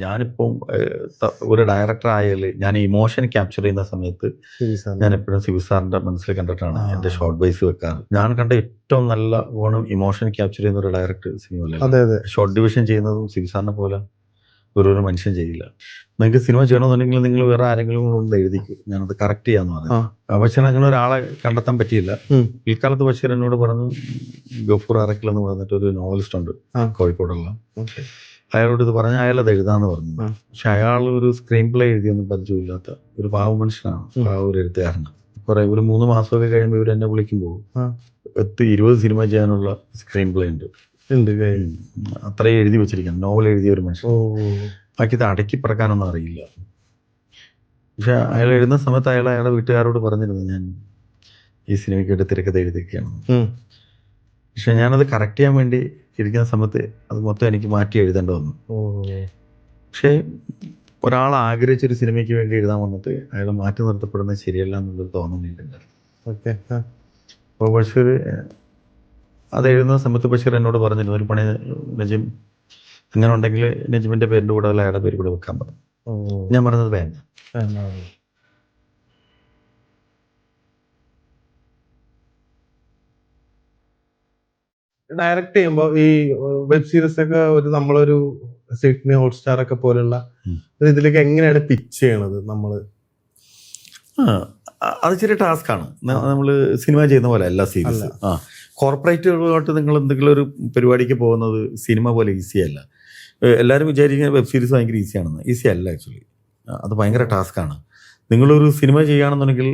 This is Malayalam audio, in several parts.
ഞാനിപ്പം ഒരു ഡയറക്ടർ ആയാൽ ഞാൻ ഇമോഷൻ ക്യാപ്ചർ ചെയ്യുന്ന സമയത്ത് ഞാൻ എപ്പോഴും സിബി സാറിന്റെ മനസ്സിൽ കണ്ടിട്ടാണ് എന്റെ ഷോർട്ട് ബേസ് വെക്കാറ്. ഞാൻ കണ്ട ഏറ്റവും നല്ല ഗുണം ഇമോഷൻ ക്യാപ്ചർ ചെയ്യുന്ന ഒരു ഡയറക്ടർ സിനിമ ഷോർട്ട് ഡിവിഷൻ ചെയ്യുന്നതും സിബി സാറിനെ പോലെ ഒരു മനുഷ്യൻ ചെയ്യില്ല. നിങ്ങൾക്ക് സിനിമ ചെയ്യണമെന്നുണ്ടെങ്കിൽ നിങ്ങൾ വേറെ ആരെങ്കിലും ഒന്ന് എഴുതിക്കും, ഞാനത് കറക്റ്റ് ചെയ്യാന്ന് പറഞ്ഞു. പക്ഷേ അങ്ങനെ ഒരാളെ കണ്ടെത്താൻ പറ്റിയില്ല. പിൽക്കാലത്ത് ബഷീർ എന്നോട് പറഞ്ഞു, ഗഫൂർ അറക്കൽ എന്ന് പറഞ്ഞിട്ട് ഒരു നോവലിസ്റ്റ് ഉണ്ട് കോഴിക്കോടുള്ള, അയാളോട് ഇത് പറഞ്ഞാൽ അയാൾ അത് എഴുതാന്ന് പറഞ്ഞു. പക്ഷെ അയാൾ ഒരു സ്ക്രീൻ പ്ലേ എഴുതിയൊന്നും പരിചയമില്ലാത്ത ഒരു പാവ മനുഷ്യനാണ്, പാവ ഒരു എഴുത്തുകാരനാണ്. ഒരു 3 മാസമൊക്കെ കഴിയുമ്പോൾ ഇവർ എന്നെ വിളിക്കുമ്പോൾ 20 സിനിമ ചെയ്യാനുള്ള സ്ക്രീൻ പ്ലേ ഉണ്ട്, അത്രയും എഴുതി വെച്ചിരിക്കണം. നോവൽ എഴുതിയ ഒരു മനുഷ്യൻ. ബാക്കി ഇത് അടക്കി പറക്കാനൊന്നും അറിയില്ല. പക്ഷെ അയാൾ എഴുതുന്ന സമയത്ത് അയാളുടെ വീട്ടുകാരോട് പറഞ്ഞിരുന്നു, ഞാൻ ഈ സിനിമയ്ക്ക് തിരക്കഥ എഴുതിയൊക്കെയാണ്. പക്ഷെ ഞാനത് കറക്റ്റ് ചെയ്യാൻ വേണ്ടി ഇരിക്കുന്ന സമയത്ത് അത് മൊത്തം എനിക്ക് മാറ്റി എഴുതേണ്ടി വന്നു. പക്ഷേ ഒരാൾ ആഗ്രഹിച്ചൊരു സിനിമയ്ക്ക് വേണ്ടി എഴുതാൻ വന്നിട്ട് അയാൾ മാറ്റി നിർത്തപ്പെടുന്നത് ശരിയല്ല എന്നുള്ളൊരു തോന്നുന്നുണ്ട്. അപ്പോൾ ബഷീർ അത് എഴുതുന്ന സമയത്ത് ബഷീർ എന്നോട് പറഞ്ഞിരുന്നു, ഒരു പണി നജീം അങ്ങനെ ഉണ്ടെങ്കിൽ നജീമിന്റെ പേരിന്റെ കൂടെ അയാളുടെ പേര് കൂടെ വെക്കാൻ പറഞ്ഞു. ഞാൻ പറഞ്ഞത് വേണ്ട. ഡയറക്റ്റ് ചെയ്യുമ്പോ ഈ വെബ് സീരീസ് ഒക്കെ നമ്മളൊരു സിഡ്നി ഹോട്ട്സ്റ്റാർ ഒക്കെ പോലുള്ള ഇതിലേക്ക് എങ്ങനെയാണ് പിച്ച് ചെയ്യണത് നമ്മള്? അത് ചെറിയ ടാസ്ക് ആണ്. നമ്മള് സിനിമ ചെയ്യുന്ന പോലെ അല്ല സീരീസ്. കോർപ്പറേറ്റുകളോട്ട് നിങ്ങൾ എന്തെങ്കിലും ഒരു പരിപാടിക്ക് പോകുന്നത് സിനിമ പോലെ ഈസി അല്ല. എല്ലാവരും വിചാരിക്കുന്ന വെബ് സീരീസ് ഭയങ്കര ഈസിയാണെന്ന്. ഈസി അല്ല ആക്ച്വലി. അത് ഭയങ്കര ടാസ്ക്കാണ്. നിങ്ങളൊരു സിനിമ ചെയ്യുകയാണെന്നുണ്ടെങ്കിൽ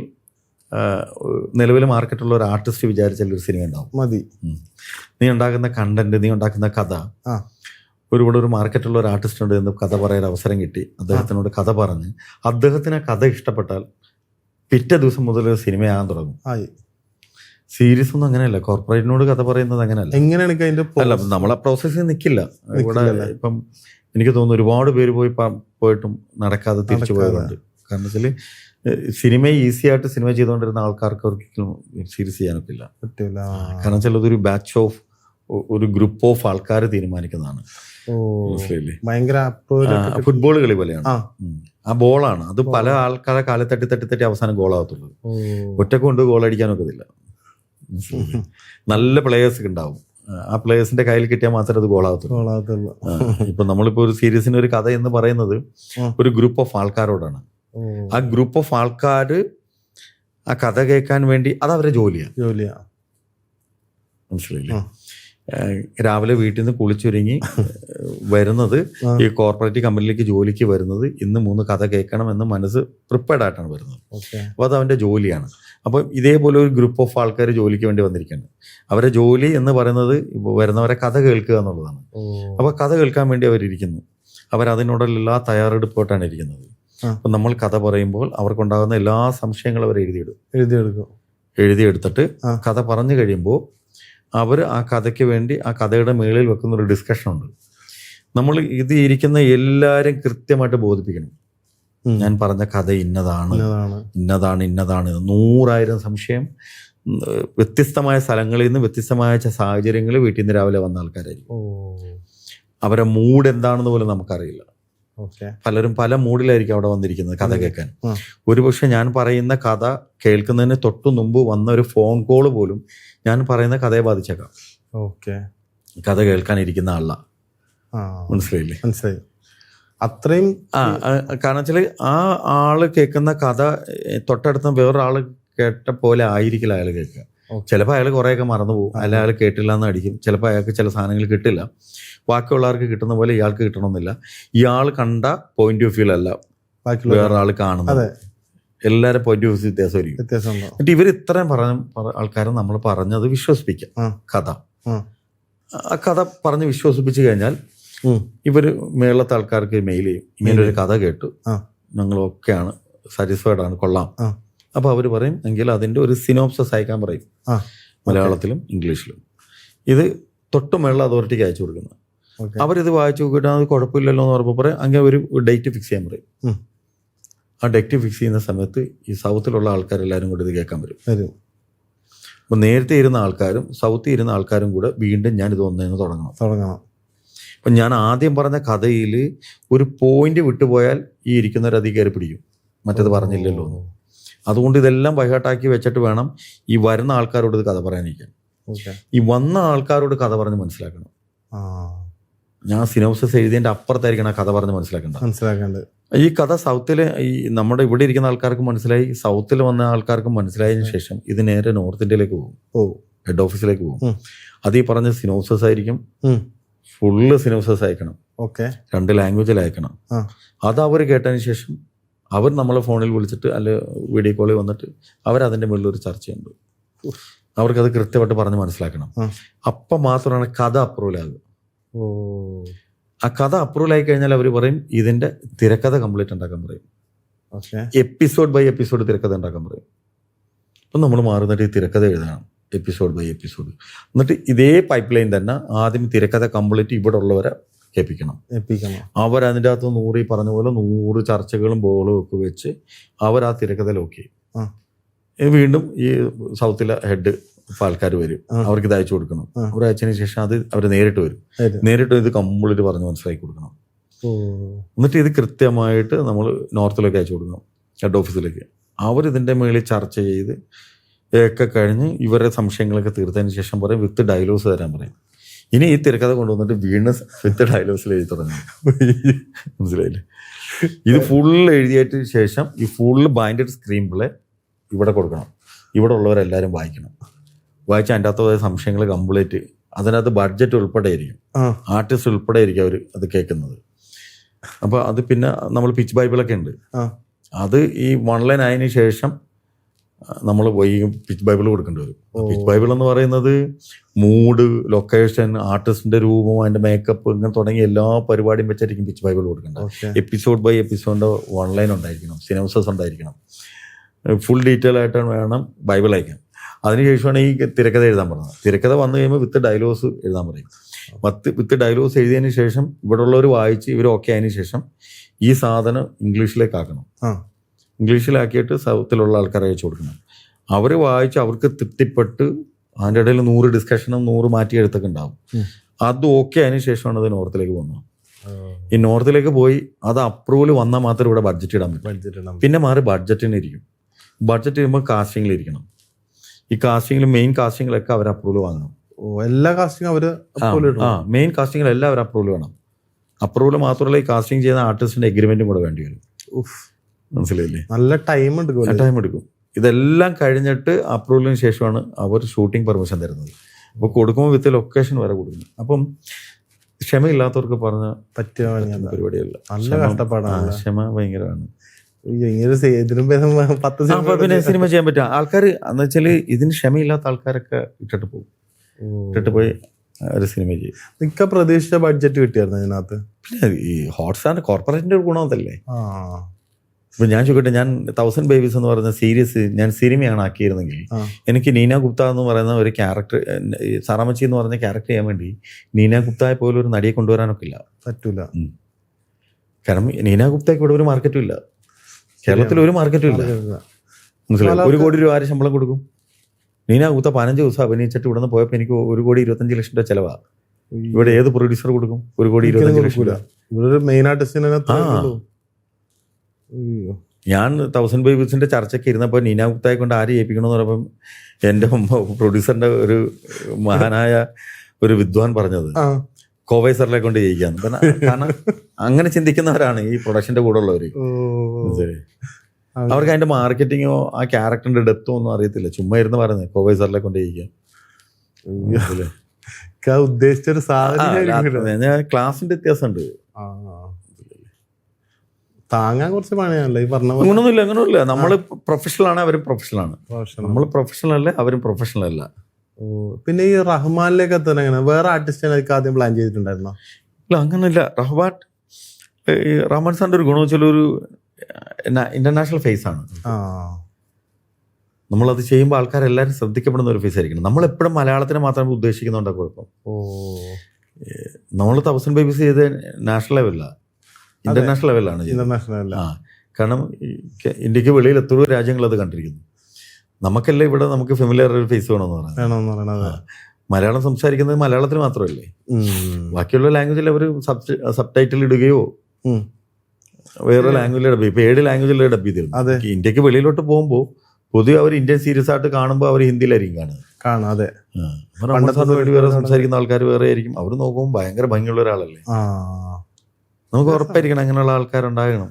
നിലവിൽ മാർക്കറ്റുള്ള ഒരു ആർട്ടിസ്റ്റ് വിചാരിച്ചാൽ ഒരു സിനിമ ഉണ്ടാവും മതി. നീ ഉണ്ടാക്കുന്ന കണ്ടന്റ്, നീ ഉണ്ടാക്കുന്ന കഥ, ഇവിടെ ഒരു മാർക്കറ്റുള്ള ഒരു ആർട്ടിസ്റ്റ് ഉണ്ട് എന്ന് കഥ പറയാൻ അവസരം കിട്ടി, അദ്ദേഹത്തിനോട് കഥ പറഞ്ഞ് അദ്ദേഹത്തിന് കഥ ഇഷ്ടപ്പെട്ടാൽ പിറ്റേ ദിവസം മുതൽ ഒരു സിനിമയാകാൻ തുടങ്ങും. സീരീസ് ഒന്നും അങ്ങനെയല്ല. കോർപ്പറേറ്റിനോട് കഥ പറയുന്നത് അങ്ങനെയല്ല. അല്ല, നമ്മളെ പ്രോസസ്സിൽ നിൽക്കില്ല. ഇവിടെ ഇപ്പം എനിക്ക് തോന്നുന്നു ഒരുപാട് പേര് പോയിട്ടും നടക്കാതെ തിരിച്ചു പോയതുണ്ട്. കാരണം വെച്ചാൽ സിനിമ ഈസി ആയിട്ട് സിനിമ ചെയ്തുകൊണ്ടിരുന്ന ആൾക്കാർക്ക് ഒരിക്കലും സീരീസ് ചെയ്യാനൊക്കില്ല. കാരണം വെച്ചാൽ അതൊരു ബാച്ച് ഓഫ് ഒരു ഗ്രൂപ്പ് ഓഫ് ആൾക്കാർ തീരുമാനിക്കുന്നതാണ്. ഫുട്ബോൾ കളി പോലെയാണ്. ആ ബോളാണ് അത്. പല ആൾക്കാരെ കാലെ തട്ടി തട്ടി തട്ടി അവസാനം ഗോളാകത്തുള്ളൂ. ഒറ്റക്ക് കൊണ്ട് ഗോൾ അടിക്കാനൊക്കത്തില്ല. നല്ല പ്ലേയേഴ്സ് ഉണ്ടാവും. ആ പ്ലേയേഴ്സിന്റെ കയ്യിൽ കിട്ടിയാൽ മാത്രമേ അത് ഗോളാകത്തുള്ളൂ. ഇപ്പൊ നമ്മളിപ്പോ ഒരു സീരീസിന് ഒരു കഥ എന്ന് പറയുന്നത് ഒരു ഗ്രൂപ്പ് ഓഫ് ആൾക്കാരോടാണ്. ആ ഗ്രൂപ്പ് ഓഫ് ആൾക്കാർ ആ കഥ കേൾക്കാൻ വേണ്ടി അത് അവരുടെ ജോലിയാ. മനസ്സിലായില്ലേ? രാവിലെ വീട്ടിൽ നിന്ന് കുളിച്ചൊരുങ്ങി വരുന്നത്, ഈ കോർപ്പറേറ്റ് കമ്പനിയിലേക്ക് ജോലിക്ക് വരുന്നത്, ഇന്ന് 3 കഥ കേൾക്കണം എന്ന് മനസ്സ് പ്രിപ്പയർഡ് ആയിട്ടാണ് വരുന്നത്. അപ്പോൾ അത് അവൻ്റെ ജോലിയാണ്. അപ്പോൾ ഇതേപോലെ ഒരു ഗ്രൂപ്പ് ഓഫ് ആൾക്കാർ ജോലിക്ക് വേണ്ടി വന്നിരിക്കുകയാണ്. അവരുടെ ജോലി എന്ന് പറയുന്നത് വരുന്നവരെ കഥ കേൾക്കുക എന്നുള്ളതാണ്. അപ്പോൾ കഥ കേൾക്കാൻ വേണ്ടി അവരിയ്ക്കുന്നു. അവരതിനോടുള്ള എല്ലാ തയ്യാറെടുപ്പോട്ടാണ് ഇരിക്കുന്നത്. അപ്പം നമ്മൾ കഥ പറയുമ്പോൾ അവർക്കുണ്ടാകുന്ന എല്ലാ സംശയങ്ങളും അവർ എഴുതിയെടുത്തിട്ട് കഥ പറഞ്ഞു കഴിയുമ്പോൾ അവർ ആ കഥയ്ക്ക് വേണ്ടി ആ കഥയുടെ മേളിൽ വെക്കുന്ന ഒരു ഡിസ്കഷൻ ഉണ്ട്. നമ്മൾ ഇത് ഇരിക്കുന്ന എല്ലാവരും കൃത്യമായിട്ട് ബോധിപ്പിക്കണം, ഞാൻ പറഞ്ഞ കഥ ഇന്നതാണ് 100,000 സംശയം. വ്യത്യസ്തമായ സ്ഥലങ്ങളിൽ നിന്ന് വ്യത്യസ്തമായ സാഹചര്യങ്ങളിൽ വീട്ടിൽ നിന്ന് രാവിലെ വന്ന ആൾക്കാരായിരിക്കും. അവരുടെ മൂഡ് എന്താണെന്ന് പോലും നമുക്കറിയില്ല. പലരും പല മൂഡിലായിരിക്കും അവിടെ വന്നിരിക്കുന്നത് കഥ കേൾക്കാൻ. ഒരുപക്ഷെ ഞാൻ പറയുന്ന കഥ കേൾക്കുന്നതിന് തൊട്ടു മുമ്പ് വന്ന ഒരു ഫോൺ കോള് പോലും ഞാൻ പറയുന്ന കഥയെ ബാധിച്ചേക്കാം. കഥ കേൾക്കാനിരിക്കുന്ന ആള. മനസ്സിലായില്ലേ? അത്രയും. കാരണം വെച്ചാൽ ആ ആള് കേൾക്കുന്ന കഥ തൊട്ടടുത്ത വേറൊരാള് കേട്ട പോലെ ആയിരിക്കില്ല അയാൾ കേൾക്കുക. ചിലപ്പോൾ അയാൾ കുറേയൊക്കെ മറന്നുപോകും, അല്ല അയാൾ കേട്ടില്ല എന്ന് അടിക്കും. ചിലപ്പോൾ അയാൾക്ക് ചില സാധനങ്ങൾ കിട്ടില്ല. ബാക്കിയുള്ളവർക്ക് കിട്ടുന്ന പോലെ ഇയാൾക്ക് കിട്ടണമെന്നില്ല. ഇയാൾ കണ്ട പോയിന്റ് ഓഫ് വ്യൂ അല്ല വേറൊരാൾ കാണുന്നത്. എല്ലാവരും പോയിന്റ് ഓഫ് വ്യൂ വ്യത്യാസമായിരിക്കും. എന്നിട്ട് ഇവർ ഇത്രയും ആൾക്കാരെ നമ്മൾ പറഞ്ഞത് വിശ്വസിപ്പിക്കാം. കഥ ആ കഥ പറഞ്ഞ് വിശ്വസിപ്പിച്ചു കഴിഞ്ഞാൽ ഇവർ മേളത്തെ ആൾക്കാർക്ക് മെയിൽ ചെയ്യും, ഇങ്ങനെ ഒരു കഥ കേട്ടു, ഞങ്ങളൊക്കെയാണ് സാറ്റിസ്ഫൈഡ് ആണ്, കൊള്ളാം. അപ്പോൾ അവർ പറയും എങ്കിൽ അതിൻ്റെ ഒരു സിനോപ്സിസ് അയക്കാൻ പറയും, മലയാളത്തിലും ഇംഗ്ലീഷിലും. ഇത് തൊട്ട് മേള അതോറിറ്റിക്ക് അയച്ചു കൊടുക്കുന്നത്. അവരിത് വായിച്ചു നോക്കിയിട്ട് അത് കുഴപ്പമില്ലല്ലോ എന്ന് പറയുമ്പോൾ പറയും അങ്ങനെ ഒരു ഡേറ്റ് ഫിക്സ് ചെയ്യാൻ പറയും. ആ ഡേറ്റ് ഫിക്സ് ചെയ്യുന്ന സമയത്ത് ഈ സൗത്തിലുള്ള ആൾക്കാരെല്ലാവരും കൂടി ഇത് കേൾക്കാൻ വരും. അപ്പം നേരത്തെ ഇരുന്ന ആൾക്കാരും സൗത്തിൽ ഇരുന്ന ആൾക്കാരും കൂടെ വീണ്ടും ഞാൻ ഇത് ഒന്നേന്ന് തുടങ്ങണം. അപ്പം ഞാൻ ആദ്യം പറഞ്ഞ കഥയിൽ ഒരു പോയിന്റ് വിട്ടുപോയാൽ ഈ ഇരിക്കുന്നവർ അധികം പിടിക്കും, മറ്റത് പറഞ്ഞില്ലല്ലോ എന്ന്. അതുകൊണ്ട് ഇതെല്ലാം ബൈഹാർട്ടാക്കി വെച്ചിട്ട് വേണം ഈ വരുന്ന ആൾക്കാരോട് ഇത് കഥ പറയാനിരിക്കാൻ. ഈ വന്ന ആൾക്കാരോട് കഥ പറഞ്ഞ് മനസ്സിലാക്കണം. ഞാൻ സിനോപ്സിസ് എഴുതിയതിൻ്റെ അപ്പുറത്തായിരിക്കണം ആ കഥ പറഞ്ഞ് മനസ്സിലാക്കേണ്ടത്. ഈ കഥ സൗത്തിൽ ഈ നമ്മുടെ ഇവിടെ ഇരിക്കുന്ന ആൾക്കാർക്ക് മനസ്സിലായി, സൗത്തിൽ വന്ന ആൾക്കാർക്ക് മനസ്സിലായതിനു ശേഷം ഇത് നേരെ നോർത്ത് ഇന്ത്യയിലേക്ക് പോകും, ഹെഡ് ഓഫീസിലേക്ക് പോകും. അത് ഈ പറഞ്ഞ സിനോപ്സിസ് ആയിരിക്കും, ഫുള്ള് സിനോപ്സിസ് അയക്കണം, 2 ലാംഗ്വേജിൽ അയക്കണം. അത് അവർ കേട്ടതിന് ശേഷം അവർ നമ്മളെ ഫോണിൽ വിളിച്ചിട്ട് അല്ലെ വീഡിയോ കോളിൽ വന്നിട്ട് അവരതിൻ്റെ മുകളിൽ ഒരു ചർച്ചയുണ്ട്. അവർക്കത് കൃത്യമായിട്ട് പറഞ്ഞ് മനസ്സിലാക്കണം. അപ്പം മാത്രമാണ് കഥ അപ്രൂവൽ ആകുക. ആ കഥ അപ്രൂവൽ ആയി കഴിഞ്ഞാൽ അവർ പറയും ഇതിൻ്റെ തിരക്കഥ കംപ്ലീറ്റ് ഉണ്ടാക്കാൻ പറയും, എപ്പിസോഡ് ബൈ എപ്പിസോഡ് തിരക്കഥ ഉണ്ടാക്കാൻ പറയും. അപ്പം നമ്മൾ മാറുന്നിട്ട് ഈ തിരക്കഥ എഴുതണം എപ്പിസോഡ് ബൈ എപ്പിസോഡ്. എന്നിട്ട് ഇതേ പൈപ്പ് ലൈൻ തന്നെ ആദ്യം തിരക്കഥ കംപ്ലീറ്റ് ഇവിടെ ഉള്ളവരെ ഏൽപ്പിക്കണം. അവരതിൻ്റെ അകത്ത് 100 പറഞ്ഞ പോലെ 100 ചർച്ചകളും ബോളും ഒക്കെ വെച്ച് അവർ ആ തിരക്കഥ ലോക്ക് ചെയ്യും. വീണ്ടും ഈ സൗത്തിലെ ഹെഡ് ആൾക്കാർ വരും, അവർക്ക് ഇത് അയച്ചു കൊടുക്കണം. അവർ അയച്ചതിന് ശേഷം അത് അവർ നേരിട്ട് വരും, നേരിട്ട് ഇത് കംപ്ലീറ്റ് പറഞ്ഞ് മനസ്സിലാക്കി കൊടുക്കണം. എന്നിട്ട് ഇത് കൃത്യമായിട്ട് നമ്മൾ നോർത്തിലേക്ക് അയച്ചു കൊടുക്കണം, ഹെഡ് ഓഫീസിലേക്ക്. അവരിതിൻ്റെ മേളിൽ ചർച്ച ചെയ്ത് ഒക്കെ കഴിഞ്ഞ് ഇവരുടെ സംശയങ്ങളൊക്കെ തീർത്തതിന് ശേഷം പറയും വിത്ത് ഡയലോഗ്സ് തരാൻ പറയും. ഇനി ഈ തിരക്കഥ കൊണ്ടുവന്നിട്ട് വീണ്ടും വിത്ത് ഡയലോഗ്സിൽ എഴുതി തുടങ്ങി. മനസ്സിലായില്ലേ? ഇത് ഫുള്ള് എഴുതിയതിന് ശേഷം ഈ ഫുള്ള് ബൈൻഡഡ് സ്ക്രീൻ പ്ലേ ഇവിടെ കൊടുക്കണം, ഇവിടെ ഉള്ളവരെല്ലാവരും വായിക്കണം. വായിച്ച് അതിൻ്റെ അകത്ത് സംശയങ്ങൾ കംപ്ലീറ്റ്, അതിനകത്ത് ബഡ്ജറ്റ് ഉൾപ്പെടെ ആയിരിക്കും, ആർട്ടിസ്റ്റ് ഉൾപ്പെടെ ആയിരിക്കും അവർ അത് കേൾക്കുന്നത്. അപ്പോൾ അത് പിന്നെ നമ്മൾ പിച്ച് ബൈബിളൊക്കെ ഉണ്ട്, അത് ഈ 1 ലൈൻ ആയതിനു ശേഷം നമ്മൾ പോയി പിച്ച് ബൈബിൾ കൊടുക്കേണ്ടി വരും. പിച്ച് ബൈബിൾ എന്ന് പറയുന്നത് മൂഡ്, ലൊക്കേഷൻ, ആർട്ടിസ്റ്റിന്റെ രൂപം, അതിന്റെ മേക്കപ്പ്, ഇങ്ങനെ തുടങ്ങിയ എല്ലാ പരിപാടിയും വെച്ചായിരിക്കും പിച്ച് ബൈബിൾ കൊടുക്കേണ്ടത്. എപ്പിസോഡ് ബൈ എപ്പിസോഡിന്റെ 1 ലൈൻ ഉണ്ടായിരിക്കണം, സിനോപ്സിസ് ഉണ്ടായിരിക്കണം, ഫുൾ ഡീറ്റെയിൽ ആയിട്ടാണ് വേണം ബൈബിൾ അയക്കാൻ. അതിനുശേഷമാണ് ഈ തിരക്കഥ എഴുതാൻ പറഞ്ഞത്. തിരക്കഥ വന്നു കഴിയുമ്പോൾ വിത്ത് ഡയലോഗ്സ് എഴുതാൻ പറയും. വിത്ത് ഡയലോഗ്സ് എഴുതിയതിന് ശേഷം ഇവിടെ ഉള്ളവർ വായിച്ച് ഇവർ ഓക്കെ ആയതിനു ശേഷം ഈ സാധനം ഇംഗ്ലീഷിലേക്ക് ആക്കണം. ഇംഗ്ലീഷിലാക്കിയിട്ട് സൗത്തിലുള്ള ആൾക്കാരെ അയച്ചു കൊടുക്കണം. അവർ വായിച്ച് അവർക്ക് തൃപ്തിപ്പെട്ട് അതിൻ്റെ ഇടയിൽ 100 ഡിസ്കഷനും 100 മാറ്റി എഴുത്തൊക്കെ ഉണ്ടാവും. അത് ഓക്കെ അതിന് ശേഷമാണ് അത് നോർത്തിലേക്ക് പോകുന്നത്. ഈ നോർത്തിലേക്ക് പോയി അത് അപ്രൂവൽ വന്നാൽ മാത്രമേ ഇവിടെ ബഡ്ജറ്റ് ഇടാൻ പറ്റും. പിന്നെ മാറി ബഡ്ജറ്റിന് ഇരിക്കും. ബഡ്ജറ്റ് ചെയ്യുമ്പോൾ കാസ്റ്റിംഗിൽ ഇരിക്കണം. ഈ കാസ്റ്റിംഗിൽ മെയിൻ കാസ്റ്റിംഗിലൊക്കെ അവർ അപ്രൂവൽ വാങ്ങണം. എല്ലാ കാസ്റ്റിംഗും അവർ മെയിൻ കാസ്റ്റിംഗിലെല്ലാം അവർ അപ്രൂവൽ വേണം. അപ്രൂവൽ മാത്രമല്ല ഈ കാസ്റ്റിംഗ് ചെയ്യുന്ന ആർട്ടിസ്റ്റിന്റെ എഗ്രിമെന്റും കൂടെ വേണ്ടി വരും. മനസ്സിലായില്ലേ? നല്ല ടൈം എടുക്കും. ഇതെല്ലാം കഴിഞ്ഞിട്ട് അപ്രൂവലിന് ശേഷമാണ് അവർ ഷൂട്ടിംഗ് പെർമിഷൻ തരുന്നത്. അപ്പോൾ കൊടുക്കുമ്പോൾ വിത്ത് ലൊക്കേഷൻ വരെ കൊടുക്കുന്നു. അപ്പം ക്ഷമയില്ലാത്തവർക്ക് പറഞ്ഞ പറ്റിയ പരിപാടിയല്ല. നല്ല കഷ്ടപ്പാടാണ്. ക്ഷമ ഭയങ്കരമാണ്. പിന്നെ സിനിമ ചെയ്യാൻ പറ്റുക ആൾക്കാർ എന്ന് വെച്ചാൽ ഇതിന് ക്ഷമയില്ലാത്ത ആൾക്കാരൊക്കെ ഇട്ടിട്ട് പോയി ഒരു സിനിമ ചെയ്യും. മിക്ക പ്രതീക്ഷിച്ച ബഡ്ജറ്റ് കിട്ടിയായിരുന്നു ഇതിനകത്ത്. പിന്നെ ഈ ഹോട്ട്സ്റ്റാർ കോർപ്പറേറ്റിന്റെ ഒരു ഗുണം അതല്ലേ. ഇപ്പൊ ഞാൻ ചോദിക്കട്ടെ, ഞാൻ 1000 ബേബീസ് എന്ന് പറയുന്ന സീരീസ് ഞാൻ സിനിമയാണ് ആക്കിയിരുന്നെങ്കിൽ എനിക്ക് നീന ഗുപ്ത എന്ന് പറയുന്ന ഒരു ക്യാരക്ടർ, സാറാമച്ചി എന്ന് പറഞ്ഞ ക്യാരക്ടർ ചെയ്യാൻ വേണ്ടി നീന ഗുപ്തയെ പോലെ ഒരു നടിയെ കൊണ്ടുവരാനൊക്കെ ഇല്ല, പറ്റൂല. കാരണം നീന ഗുപ്തയ്ക്ക് ഇവിടെ ഒരു മാർക്കറ്റും ഇല്ല, കേരളത്തിൽ ഒരു മാർക്കറ്റും ഇല്ല. മനസ്സിലായി? 1 കോടി രൂപ ആര് ശമ്പളം കൊടുക്കും? നീന ഗുപ്ത 15 ദിവസം അഭിനയിച്ചിട്ട് ഇവിടെ നിന്ന് പോയപ്പോൾ എനിക്ക് 1,25,00,000 രൂപ ചെലവാ. ഇവിടെ ഏത് പ്രൊഡ്യൂസർ കൊടുക്കും 1,25,00,000 രൂപ? ഇവിടെ മെയിൻ ആർട്ടിസ്റ്റിനെ ഞാൻ 1000 ബേബീസിന്റെ ചർച്ചയ്ക്ക് ഇരുന്നപ്പോൾ നീന ഗുപ്തയെ കൊണ്ട് ആര് ചെയ്യിപ്പിക്കണമെന്ന് പറയുമ്പം എൻ്റെ പ്രൊഡ്യൂസറിന്റെ ഒരു മഹാനായ ഒരു വിദ്വാൻ പറഞ്ഞത് കോവൈ സാറിനെ കൊണ്ട് ചെയ്യിക്കാന്ന്. കാരണം അങ്ങനെ ചിന്തിക്കുന്നവരാണ് ഈ പ്രൊഡക്ഷന്റെ കൂടെ ഉള്ളവര്. അവർക്ക് അതിന്റെ മാർക്കറ്റിങ്ങോ ആ ക്യാരക്ടറിന്റെ ഡെപ്തോ ഒന്നും അറിയത്തില്ല, ചുമ്മാ ഇരുന്ന് പറയുന്നത് കോവൈ സാറിനെ കൊണ്ട് ചെയ്യിക്കാം. ഉദ്ദേശിച്ചൊരു സാധനം ക്ലാസിന്റെ വ്യത്യാസമുണ്ട്. താങ്ങാൻ കുറച്ച് പണിയാണല്ലോ ഈ പറഞ്ഞ. അങ്ങനൊന്നുമില്ല. നമ്മള് പ്രൊഫഷണൽ ആണ്, അവരും പ്രൊഫഷണൽ ആണ്. നമ്മൾ പ്രൊഫഷണൽ അല്ലേ, അവരും പ്രൊഫഷണൽ അല്ല. പിന്നെ ഈ റഹ്മാനിലേക്ക് എത്താൻ എങ്ങനെ വേറെ ആർട്ടിസ്റ്റിനെ ആദ്യം പ്ലാൻ ചെയ്തിട്ടുണ്ടായിരുന്നോ? ഇല്ല, അങ്ങനല്ല. റഹ്മാൻ സാറിന്റെ ഒരു ഗുണം വെച്ചാൽ ഒരു ഇന്റർനാഷണൽ ഫേസ് ആണ്. നമ്മളത് ചെയ്യുമ്പോൾ ആൾക്കാരെല്ലാവരും ശ്രദ്ധിക്കപ്പെടുന്ന ഒരു ഫേസ് ആയിരിക്കണം. നമ്മളെപ്പോഴും മലയാളത്തിനെ മാത്രമേ ഉദ്ദേശിക്കുന്നുണ്ടോ കുഴപ്പം. നമ്മൾ 1000 ബേബീസ് ചെയ്ത് നാഷണൽ ലെവലിലാണ്, ഇന്റർനാഷണൽ ലെവലാണ് ചെയ്യുന്നത്. കാരണം ഇന്ത്യക്ക് വെളിയിൽ എത്രയോ രാജ്യങ്ങൾ അത് കണ്ടിരിക്കുന്നു. നമുക്കല്ലേ ഇവിടെ നമുക്ക് ഫെമിലിയർ ഒരു ഫേസ് വേണമെന്ന് പറയുന്നത്. മലയാളം സംസാരിക്കുന്നത് മലയാളത്തിൽ മാത്രമല്ലേ, ബാക്കിയുള്ള ലാംഗ്വേജിൽ അവർ സബ് ടൈറ്റിൽ ഇടുകയോ വേറെ ലാംഗ്വേജിൽ ഡബ്, ഇപ്പൊ 7 ലാംഗ്വേജിൽ ഡബ് ചെയ്തിരുന്നു. ഇന്ത്യക്ക് വെളിയിലോട്ട് പോകുമ്പോൾ പൊതുവെ അവർ ഇന്ത്യൻ സീരീസ് ആയിട്ട് കാണുമ്പോൾ അവർ ഹിന്ദിയിലായിരിക്കും കാണുക. അതെ, വേറെ സംസാരിക്കുന്ന ആൾക്കാർ വേറെ ആയിരിക്കും. അവർ നോക്കുമ്പോൾ ഭയങ്കര ഭംഗിയുള്ള ഒരാളല്ലേ, നമുക്ക് ഉറപ്പായിരിക്കണം അങ്ങനെയുള്ള ആൾക്കാരുണ്ടാകണം.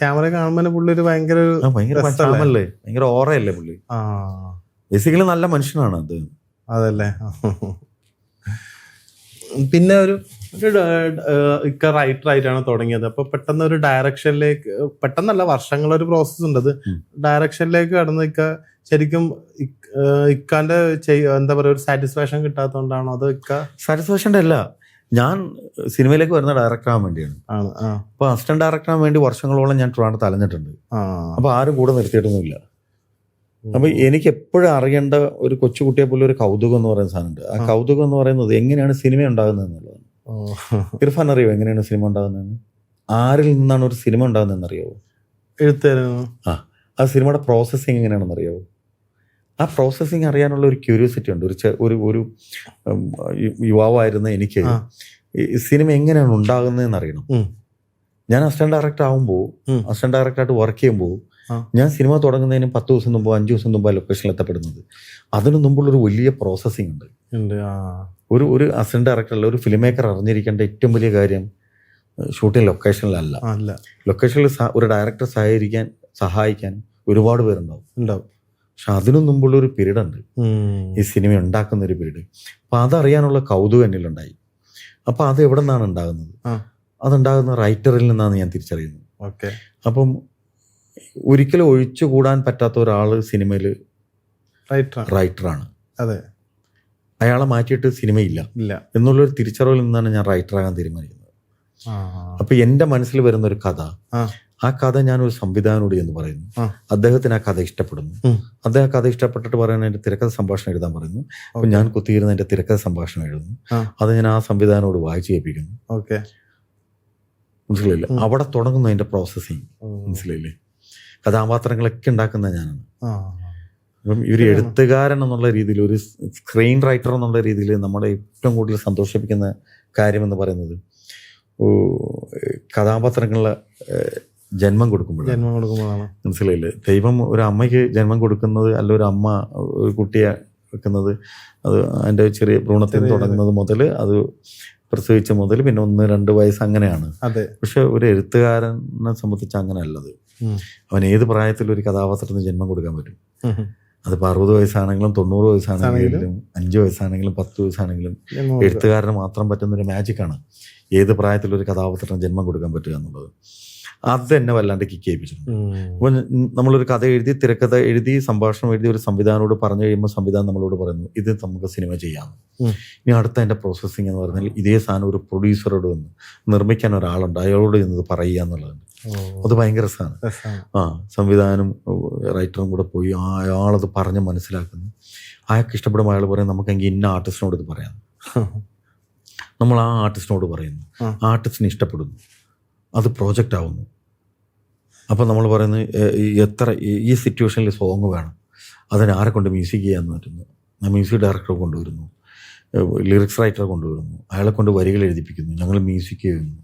ക്യാമറ കാണുമ്പോൾ പുള്ളി ഒരു ഭയങ്കര ഭയങ്കര ഭയങ്കര ഓറയല്ലേ പുള്ളി. ബേസിക്കലി നല്ല മനുഷ്യനാണ് അത്. അതല്ലേ. പിന്നെ ഒരു റൈറ്റർ ആയിട്ടാണ് തുടങ്ങിയത്. അപ്പൊ പെട്ടെന്ന് ഒരു ഡയറക്ഷനിലേക്ക്, പെട്ടെന്നല്ല വർഷങ്ങളൊരു പ്രോസസ് ഉണ്ട്, അത് ഡയറക്ഷനിലേക്ക് കടന്ന് ശരിക്കും ഇക്കാന്റെ എന്താ പറയുക ഒരു സാറ്റിസ്ഫാക്ഷൻ കിട്ടാത്തതുകൊണ്ടാണോ അത്? സാറ്റിസ്ഫാക്ഷൻ്റെ അല്ല, ഞാൻ സിനിമയിലേക്ക് വരുന്ന ഡയറക്ടർ ആവാൻ വേണ്ടിയാണ്. അപ്പൊ അസിസ്റ്റന്റ് ഡയറക്ടർ ആവാൻ വേണ്ടി വർഷങ്ങളോളം ഞാൻ ട്രിവാൻഡ്രത്ത് അലഞ്ഞിട്ടുണ്ട്. അപ്പൊ ആരും കൂടെ നിർത്തിയിട്ടൊന്നുമില്ല. അപ്പൊ എനിക്ക് എപ്പോഴും അറിയേണ്ട ഒരു കൊച്ചുകുട്ടിയെ പോലെ ഒരു കൗതുകം എന്ന് പറയുന്ന സാധനമുണ്ട്. ആ കൗതുകം എന്ന് പറയുന്നത് എങ്ങനെയാണ് സിനിമ ഉണ്ടാകുന്നത് എന്നുള്ളതാണ്. ഇർഫാൻ അറിയോ എങ്ങനെയാണ് സിനിമ ഉണ്ടാകുന്നതെന്ന്? ആരിൽ നിന്നാണ് ഒരു സിനിമ ഉണ്ടാകുന്നതെന്ന് അറിയാവോ? എഴുത്തുകാരനോ? ആ സിനിമയുടെ പ്രോസസ്സിങ് എങ്ങനെയാണെന്ന് അറിയാവോ? ആ പ്രോസസ്സിങ് അറിയാനുള്ള ഒരു ക്യൂരിയോസിറ്റി ഉണ്ട്. ഒരു യുവാവായിരുന്ന എനിക്ക് സിനിമ എങ്ങനെയാണ് ഉണ്ടാകുന്നതെന്ന് അറിയണം. ഞാൻ അസിസ്റ്റന്റ് ഡയറക്ടർ ആകുമ്പോൾ, അസിസ്റ്റന്റ് ഡയറക്ടറായിട്ട് വർക്ക് ചെയ്യുമ്പോൾ, ഞാൻ സിനിമ തുടങ്ങുന്നതിന് 10 ദിവസം മുമ്പോ 5 ദിവസം മുമ്പോ ലൊക്കേഷനിൽ എത്തപ്പെടുന്നത്. അതിനു മുമ്പുള്ളൊരു വലിയ പ്രോസസ്സിങ് ഉണ്ട്. ഒരു അസിസ്റ്റന്റ് ഡയറക്ടറല്ല, ഒരു ഫിലിം മേക്കർ അറിഞ്ഞിരിക്കേണ്ട ഏറ്റവും വലിയ കാര്യം ഷൂട്ടിംഗ് ലൊക്കേഷനിലല്ല. ലൊക്കേഷനിൽ ഒരു ഡയറക്ടറെ സഹായിക്കാൻ ഒരുപാട് പേരുണ്ടാവും. പക്ഷെ അതിനു മുമ്പുള്ളൊരു പീരീഡ് ഉണ്ട്, ഈ സിനിമ ഉണ്ടാക്കുന്ന ഒരു പീരീഡ്. അപ്പം അതറിയാനുള്ള കൗതുകം എന്നിലുണ്ടായി. അപ്പം അത് എവിടെ നിന്നാണ് ഉണ്ടാകുന്നത്? അതുണ്ടാകുന്ന റൈറ്ററിൽ നിന്നാണ് ഞാൻ തിരിച്ചറിയുന്നത്. അപ്പം ഒരിക്കലും ഒഴിച്ചുകൂടാൻ പറ്റാത്ത ഒരാൾ സിനിമയിൽ റൈറ്ററാണ്. അതെ, അയാളെ മാറ്റിയിട്ട് സിനിമയില്ല എന്നുള്ളൊരു തിരിച്ചറിവിൽ നിന്നാണ് ഞാൻ റൈറ്ററാകാൻ തീരുമാനിക്കുന്നത്. അപ്പൊ എന്റെ മനസ്സിൽ വരുന്ന ഒരു കഥ, ആ കഥ ഞാൻ ഒരു സംവിധാനോട് എന്ന് പറയുന്നു. അദ്ദേഹത്തിന് ആ കഥ ഇഷ്ടപ്പെടുന്നു. അദ്ദേഹം കഥ ഇഷ്ടപ്പെട്ടിട്ട് പറയുന്നത് എന്റെ തിരക്കഥ സംഭാഷണം എഴുതാൻ പറയുന്നു. അപ്പൊ ഞാൻ കുത്തിയിരുന്ന എന്റെ തിരക്കഥ സംഭാഷണം എഴുതുന്നു. അത് ഞാൻ ആ സംവിധാനോട് വായിച്ചു കേൾപ്പിക്കുന്നു. മനസ്സിലായില്ലേ? അവിടെ തുടങ്ങുന്നു അതിന്റെ പ്രോസസ്സിങ്. മനസ്സിലായില്ലേ? കഥാപാത്രങ്ങളൊക്കെ ഉണ്ടാക്കുന്ന ഞാനാണ്. അപ്പം ഈ ഒരു എഴുത്തുകാരൻ എന്നുള്ള രീതിയിൽ, ഒരു സ്ക്രീൻ റൈറ്റർ എന്നുള്ള രീതിയിൽ നമ്മളെ ഏറ്റവും കൂടുതൽ സന്തോഷിപ്പിക്കുന്ന കാര്യമെന്ന് പറയുന്നത് കഥാപാത്രങ്ങളെ ജന്മം കൊടുക്കുമ്പോഴാണ്. മനസ്സിലായില്ലേ? ദൈവം ഒരു അമ്മയ്ക്ക് ജന്മം കൊടുക്കുന്നത്, അല്ല ഒരു അമ്മ ഒരു കുട്ടിയെ വെക്കുന്നത്, അത് അതിൻ്റെ ചെറിയ ഭ്രൂണത്തിൽ തുടങ്ങുന്നത് മുതൽ അത് പ്രസവിച്ച മുതൽ പിന്നെ 1-2 വയസ്സ് അങ്ങനെയാണ്. പക്ഷെ ഒരു എഴുത്തുകാരനെ സംബന്ധിച്ച് അങ്ങനെ അല്ലത്. അവൻ ഏത് പ്രായത്തിലും ഒരു കഥാപാത്രത്തിന് ജന്മം കൊടുക്കാൻ പറ്റും. അതിപ്പോൾ 60 വയസ്സാണെങ്കിലും 90 വയസ്സാണെങ്കിലും 5 വയസ്സാണെങ്കിലും 10 വയസ്സാണെങ്കിലും എഴുത്തുകാരന് മാത്രം പറ്റുന്നൊരു മാജിക്കാണ് ഏത് പ്രായത്തിലൊരു കഥാപാത്രത്തിന് ജന്മം കൊടുക്കാൻ പറ്റുക എന്നുള്ളത്. അത് എന്നെ വല്ലാണ്ട് കിക്ക് ചെയ്യിപ്പിച്ചിട്ടുണ്ട്. അപ്പോൾ നമ്മളൊരു കഥ എഴുതി, തിരക്കഥ എഴുതി, സംഭാഷണം എഴുതി ഒരു സംവിധാനോട് പറഞ്ഞു കഴിയുമ്പോൾ സംവിധാനം നമ്മളോട് പറയുന്നു ഇത് നമുക്ക് സിനിമ ചെയ്യാം. ഇനി അടുത്ത അതിൻ്റെ പ്രോസസ്സിങ് എന്ന് പറഞ്ഞാൽ ഇതേ സാധനം ഒരു പ്രൊഡ്യൂസറോട് വന്ന് നിർമ്മിക്കാൻ ഒരാളുണ്ട്, അയാളോട് ഇന്നത് പറയുക എന്നുള്ളതാണ്. അത് ഭയങ്കര രസമാണ്. സംവിധാനം റൈറ്ററും കൂടെ പോയി അയാളത് പറഞ്ഞ് മനസ്സിലാക്കുന്നു. അയാൾക്ക് ഇഷ്ടപ്പെടുമ്പോൾ അയാൾ പറയും നമുക്കെങ്കിൽ ഇന്ന ആർട്ടിസ്റ്റിനോട് ഇത് പറയാം. നമ്മൾ ആ ആർട്ടിസ്റ്റിനോട് പറയുന്നു, ആർട്ടിസ്റ്റിന് ഇഷ്ടപ്പെടുന്നു, അത് പ്രോജക്റ്റ് ആവുന്നു. അപ്പം നമ്മൾ പറയുന്നത് ഈ സിറ്റുവേഷനിൽ സോങ് വേണം, അതിന് ആരെ കൊണ്ട് മ്യൂസിക് ചെയ്യാൻ പറ്റുന്നു. മ്യൂസിക് ഡയറക്ടറെ കൊണ്ടുവരുന്നു, ലിറിക്സ് റൈറ്ററെ കൊണ്ടുവരുന്നു, അയാളെ കൊണ്ട് വരികൾ എഴുതിപ്പിക്കുന്നു, ഞങ്ങൾ മ്യൂസിക് ചെയ്യുന്നു,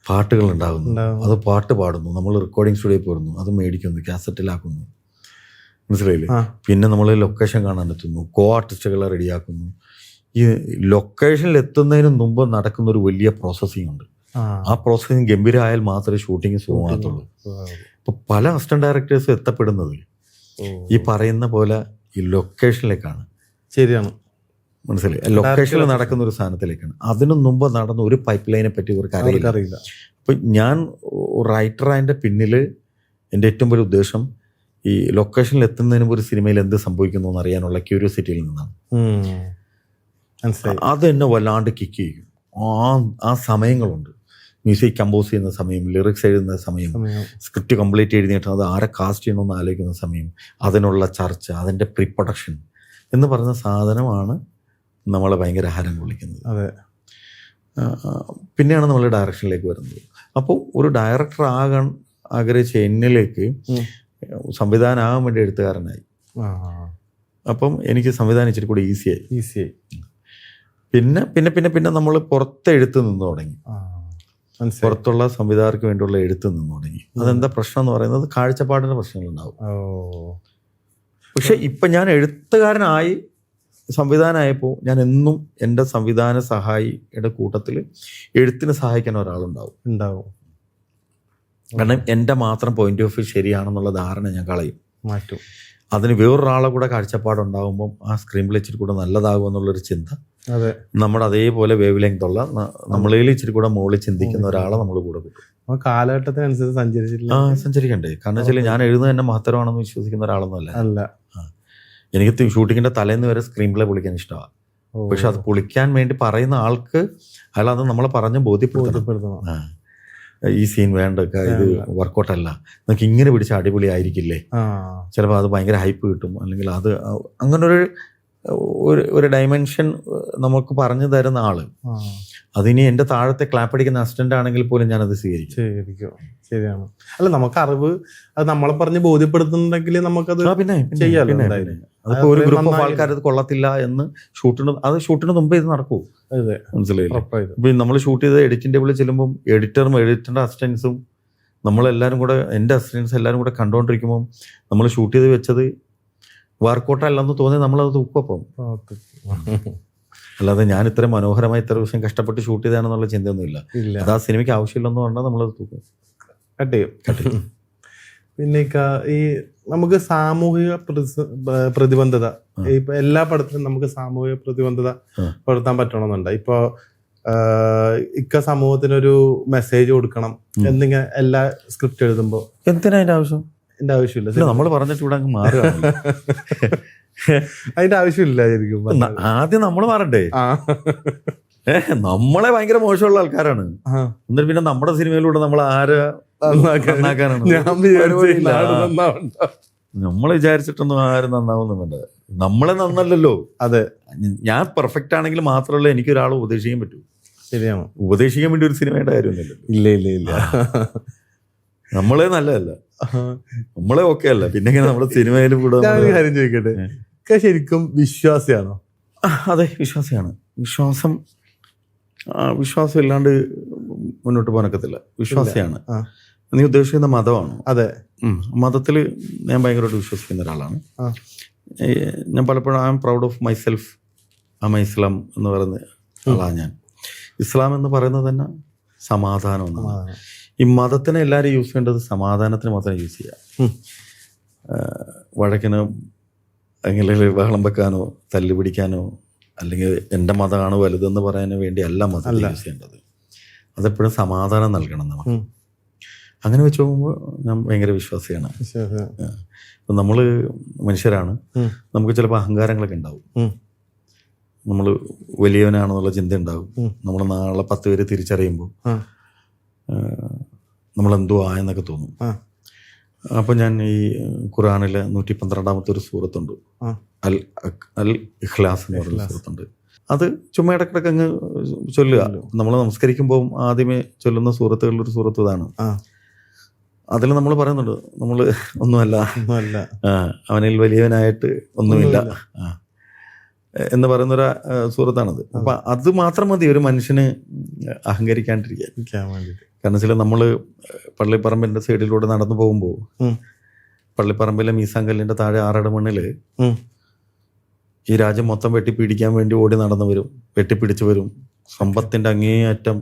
പാട്ടുകൾ ഉണ്ടാകുന്നു, അത് പാട്ട് പാടുന്നു, നമ്മൾ റെക്കോർഡിംഗ് സ്റ്റുഡിയോയിൽ പോരുന്നു, അത് മേടിക്കുന്നു, കാസറ്റിലാക്കുന്നു. മനസ്സിലായില്ലേ? പിന്നെ നമ്മൾ ലൊക്കേഷൻ കാണാൻ എത്തുന്നു, കോ ആർട്ടിസ്റ്റുകളെ റെഡിയാക്കുന്നു. ഈ ലൊക്കേഷനിൽ എത്തുന്നതിന് മുമ്പ് നടക്കുന്ന ഒരു വലിയ പ്രോസസ്സിംഗ് ഉണ്ട്. ആ പ്രോസസ്സിംഗ് ഗംഭീരമായാൽ മാത്രമേ ഷൂട്ടിങ് സുഖമാകത്തുള്ളൂ. ഇപ്പൊ പല അസിസ്റ്റന്റ് ഡയറക്ടേഴ്സും എത്തപ്പെടുന്നത് ഈ പറയുന്ന പോലെ ഈ ലൊക്കേഷനിലേക്കാണ്. ശരിയാണ്, മനസ്സിലായി? ലൊക്കേഷനിൽ നടക്കുന്ന ഒരു സാധനത്തിലേക്കാണ്. അതിനു മുമ്പ് നടന്ന ഒരു പൈപ്പ് ലൈനെ പറ്റി ഇവർക്ക് അറിയില്ല. അപ്പൊ ഞാൻ റൈറ്ററായതിൻ്റെ പിന്നിൽ എൻ്റെ ഏറ്റവും വലിയ ഉദ്ദേശം ഈ ലൊക്കേഷനിൽ എത്തുന്നതിന് മുമ്പ് ഒരു സിനിമയിൽ എന്ത് സംഭവിക്കുന്നു എന്ന് അറിയാനുള്ള ക്യൂരിയോസിറ്റിയിൽ നിന്നാണ്. അത് എന്നെ വല്ലാണ്ട് കിക്ക് ചെയ്യും. ആ സമയങ്ങളുണ്ട്, മ്യൂസിക് കമ്പോസ് ചെയ്യുന്ന സമയം, ലിറിക്സ് എഴുതുന്ന സമയം, സ്ക്രിപ്റ്റ് കംപ്ലീറ്റ് എഴുതിയിട്ട് അത് ആരെ കാസ്റ്റ് ചെയ്യണമെന്ന് ആലോചിക്കുന്ന സമയം, അതിനുള്ള ചർച്ച, അതിൻ്റെ പ്രീ പ്രൊഡക്ഷൻ എന്ന് പറയുന്ന സാധനമാണ് നമ്മളെ ഭയങ്കര ഹരം കൊള്ളിക്കുന്നത്. പിന്നെയാണ് നമ്മൾ ഡയറക്ഷനിലേക്ക് വരുന്നത്. അപ്പോൾ ഒരു ഡയറക്ടർ ആകാൻ ആഗ്രഹിച്ച എന്നിലേക്ക് സംവിധാനം ആകാൻ വേണ്ടി എഴുത്തുകാരനായി. അപ്പം എനിക്ക് സംവിധാനം ഇച്ചിരി കൂടി ഈസിയായി. പിന്നെ പിന്നെ പിന്നെ പിന്നെ നമ്മൾ പുറത്തെ എഴുത്ത് നിന്ന് തുടങ്ങി, പുറത്തുള്ള സംവിധായകർക്ക് വേണ്ടിയുള്ള എഴുത്ത് നിന്ന് തുടങ്ങി. അതെന്താ പ്രശ്നം എന്ന് പറയുന്നത്, കാഴ്ചപ്പാടിൻ്റെ പ്രശ്നങ്ങളുണ്ടാവും. പക്ഷെ ഇപ്പം ഞാൻ എഴുത്തുകാരനായി സംവിധാനമായപ്പോൾ ഞാൻ എന്നും എൻ്റെ സംവിധാന സഹായിയുടെ കൂട്ടത്തിൽ എഴുത്തിന് സഹായിക്കാൻ ഒരാളുണ്ടാവും. കാരണം എൻ്റെ മാത്രം പോയിന്റ് ഓഫ് വ്യൂ ശരിയാണെന്നുള്ള ധാരണ ഞാൻ മാറ്റും. അതിന് വേറൊരാളെ കൂടെ കാഴ്ചപ്പാടുണ്ടാകുമ്പം ആ സ്ക്രീൻ പ്ലേ ഇച്ചിരി കൂടെ നല്ലതാകും എന്നുള്ളൊരു ചിന്ത നമ്മുടെ അതേപോലെ വേവ് ലെങ്ത് ഉള്ള നമ്മളിൽ ഇച്ചിരി കൂടെ മുകളിൽ ചിന്തിക്കുന്ന ഒരാളെ നമ്മൾ കൂടെ കിട്ടും. കാലഘട്ടത്തിനനുസരിച്ച് സഞ്ചരിക്കണ്ടേ? കാരണം വെച്ചാൽ ഞാൻ എഴുതുന്നത് എന്നെ മഹത്തരമാണെന്ന് വിശ്വസിക്കുന്ന ഒരാളൊന്നും അല്ല. എനിക്ക് ഷൂട്ടിങ്ങിന്റെ തലേന്ന് വരെ സ്ക്രീൻ പ്ലേ പൊളിക്കാൻ ഇഷ്ടമാണ്. പക്ഷെ അത് പൊളിക്കാൻ വേണ്ടി പറയുന്ന ആൾക്ക് അയാൾ അത് നമ്മളെ പറഞ്ഞ് ബോധ്യപ്പെടുത്തണം. ഈ സീൻ വേണ്ട, ഇത് വർക്കൗട്ടല്ല, നമുക്ക് ഇങ്ങനെ പിടിച്ച അടിപൊളി ആയിരിക്കില്ലേ, ചിലപ്പോൾ അത് ഭയങ്കര ഹൈപ്പ് കിട്ടും, അല്ലെങ്കിൽ അത് അങ്ങനൊരു ഒരു ഡയമെൻഷൻ നമുക്ക് പറഞ്ഞു തരുന്ന ആള്. അതിനി എന്റെ താഴത്തെ ക്ലാപ്പ് അടിക്കുന്ന അസിസ്റ്റന്റ് ആണെങ്കിൽ പോലും ഞാനത് സ്വീകരിക്കും. ശരിയാണ്. അല്ല, നമുക്ക് അറിവ് അത് നമ്മളെ പറഞ്ഞ് ബോധ്യപ്പെടുത്തുന്നുണ്ടെങ്കിൽ നമുക്കത് പിന്നെ അതിപ്പോ ഒരു ഗ്രൂപ്പ് ഓഫ് ആൾക്കാർ അത് കൊള്ളത്തില്ല എന്ന് ഷൂട്ടിന് മുമ്പേ ഇത് നടക്കൂ. മനസ്സിലായില്ലേ? ഇപ്പൊ നമ്മൾ ഷൂട്ട് ചെയ്ത് എഡിറ്റിംഗ് ടേബിളിൽ ചെല്ലുമ്പോൾ എഡിറ്ററും എഡിറ്ററിന്റെ അസിസ്റ്റൻസും നമ്മളെല്ലാരും കൂടെ, എന്റെ അസിസ്റ്റൻസ് എല്ലാരും കൂടെ കണ്ടോണ്ടിരിക്കുമ്പോൾ നമ്മൾ ഷൂട്ട് ചെയ്ത് വെച്ചത് വർക്കൗട്ട് അല്ലെന്ന് തോന്നി നമ്മളത് തൂക്കും. അല്ലാതെ ഞാൻ ഇത്ര മനോഹരമായി ഇത്ര ദിവസം കഷ്ടപ്പെട്ട് ഷൂട്ട് ചെയ്താണെന്നുള്ള ചിന്തയൊന്നുമില്ല. അത് ആ സിനിമയ്ക്ക് ആവശ്യമില്ലെന്ന് പറഞ്ഞാൽ നമ്മളത് തൂക്കും. പിന്നെ ഈ നമുക്ക് സാമൂഹിക പ്രതിബദ്ധത, ഇപ്പൊ എല്ലാ പടത്തിലും നമുക്ക് സാമൂഹിക പ്രതിബദ്ധത പുലർത്താൻ പറ്റണമെന്നുണ്ട്. ഇപ്പൊ സമൂഹത്തിനൊരു മെസ്സേജ് കൊടുക്കണം എന്നിങ്ങനെ എല്ലാ സ്ക്രിപ്റ്റ് എഴുതുമ്പോ എന്തിനാ അതിന്റെ ആവശ്യം? അതിന്റെ ആവശ്യമില്ല. നമ്മൾ പറഞ്ഞിട്ട് ഇവിടെ അങ്ങ് മാറുക. അതിന്റെ ആവശ്യമില്ല. ശരിക്കും ആദ്യം നമ്മൾ മാറണ്ടേ? നമ്മളെ ഭയങ്കര മോശമുള്ള ആൾക്കാരാണ്. എന്നിട്ട് പിന്നെ നമ്മുടെ സിനിമയിലൂടെ നമ്മൾ ആരെ നന്നാക്കാനാണ്? നമ്മളെ വിചാരിച്ചിട്ടൊന്നും ആരും നന്നാവുന്നു വേണ്ട. നമ്മളെ നന്നല്ലല്ലോ. അതെ, ഞാൻ പെർഫെക്റ്റ് ആണെങ്കിൽ മാത്രമല്ല എനിക്ക് ഒരാളെ ഉപദേശിക്കാൻ പറ്റൂ. ശരിയാണ്. ഉപദേശിക്കാൻ വേണ്ടി ഒരു സിനിമയുടെ കാര്യമൊന്നുമില്ലല്ലോ. ഇല്ല. നമ്മളെ നല്ലതല്ല, നമ്മളെ ഓക്കെ അല്ല, പിന്നെ നമ്മുടെ സിനിമയിലും കൂടെ. കാര്യം ചോദിക്കട്ടെ, ശരിക്കും വിശ്വാസിയാണോ? അതെ, വിശ്വാസിയാണ്. വിശ്വാസം ഇല്ലാണ്ട് മുന്നോട്ട് പോകാനൊക്കത്തില്ല. വിശ്വാസിയാണ്. നീ ഉദ്ദേശിക്കുന്ന മതമാണ്? അതെ, മതത്തിൽ ഞാൻ ഭയങ്കരമായിട്ട് വിശ്വസിക്കുന്ന ഒരാളാണ്. ഞാൻ പലപ്പോഴും I am proud of myself. Islam എന്ന് പറയുന്ന ആളാണ് ഞാൻ. ഇസ്ലാം എന്ന് പറയുന്നത് തന്നെ സമാധാനം എന്നാണ്. ഈ മതത്തിനെ എല്ലാവരും യൂസ് ചെയ്യേണ്ടത് സമാധാനത്തിന് മാത്രമേ യൂസ് ചെയ്യാം. വഴക്കിന് അല്ലെങ്കിൽ ബഹളം വെക്കാനോ തല്ല് പിടിക്കാനോ അല്ലെങ്കിൽ എൻ്റെ മതമാണ് വലുതെന്ന് പറയാനോ വേണ്ടി അല്ല മതം യൂസ് ചെയ്യേണ്ടത്. അതെപ്പോഴും സമാധാനം നൽകണം നമുക്ക്. അങ്ങനെ വെച്ച് നോക്കുമ്പോൾ ഞാൻ ഭയങ്കര വിശ്വാസിയാണ്. ഇപ്പം നമ്മൾ മനുഷ്യരാണ്, നമുക്ക് ചിലപ്പോൾ അഹങ്കാരങ്ങളൊക്കെ ഉണ്ടാവും. നമ്മൾ വലിയവനാണെന്നുള്ള ചിന്ത ഉണ്ടാവും. നമ്മൾ നാളെ 10 പേര് തിരിച്ചറിയുമ്പോൾ നമ്മളെന്തോ ആയെന്നൊക്കെ തോന്നും. അപ്പം ഞാൻ ഈ ഖുർആനിലെ 112-ാമത്തെ ഒരു സൂറത്തുണ്ട്, അൽ ഇഖ്ലാസ് എന്ന് പറയുന്ന സൂറത്തുണ്ട്. അത് ചുമ്മാ ഇടക്കിടക്ക് അങ്ങ് ചൊല്ലുക. നമ്മൾ നമസ്കരിക്കുമ്പോൾ ആദ്യമേ ചൊല്ലുന്ന സൂറത്തുകളിലൊരു സൂറത്ത് ഇതാണ്. അതിൽ നമ്മൾ പറയുന്നുണ്ട് നമ്മൾ ഒന്നുമല്ല, അവനിൽ വലിയവനായിട്ട് ഒന്നുമില്ല എന്ന് പറയുന്നൊരു സൂറത്താണത്. അപ്പം അത് മാത്രം മതി ഒരു മനുഷ്യന് അഹങ്കരിക്കാണ്ടിരിക്കാൻ വേണ്ടിയിട്ട്. കാരണം വെച്ചാൽ നമ്മൾ പള്ളിപ്പറമ്പിന്റെ സൈഡിലൂടെ നടന്നു പോകുമ്പോൾ പള്ളിപ്പറമ്പിലെ മീസാങ്കല്ലിന്റെ താഴെ 6 മണ്ണിൽ ഈ രാജ്യം മൊത്തം വെട്ടിപ്പിടിക്കാൻ വേണ്ടി ഓടി നടന്നവരും വെട്ടിപ്പിടിച്ചവരും സമ്പത്തിന്റെ അങ്ങേയറ്റം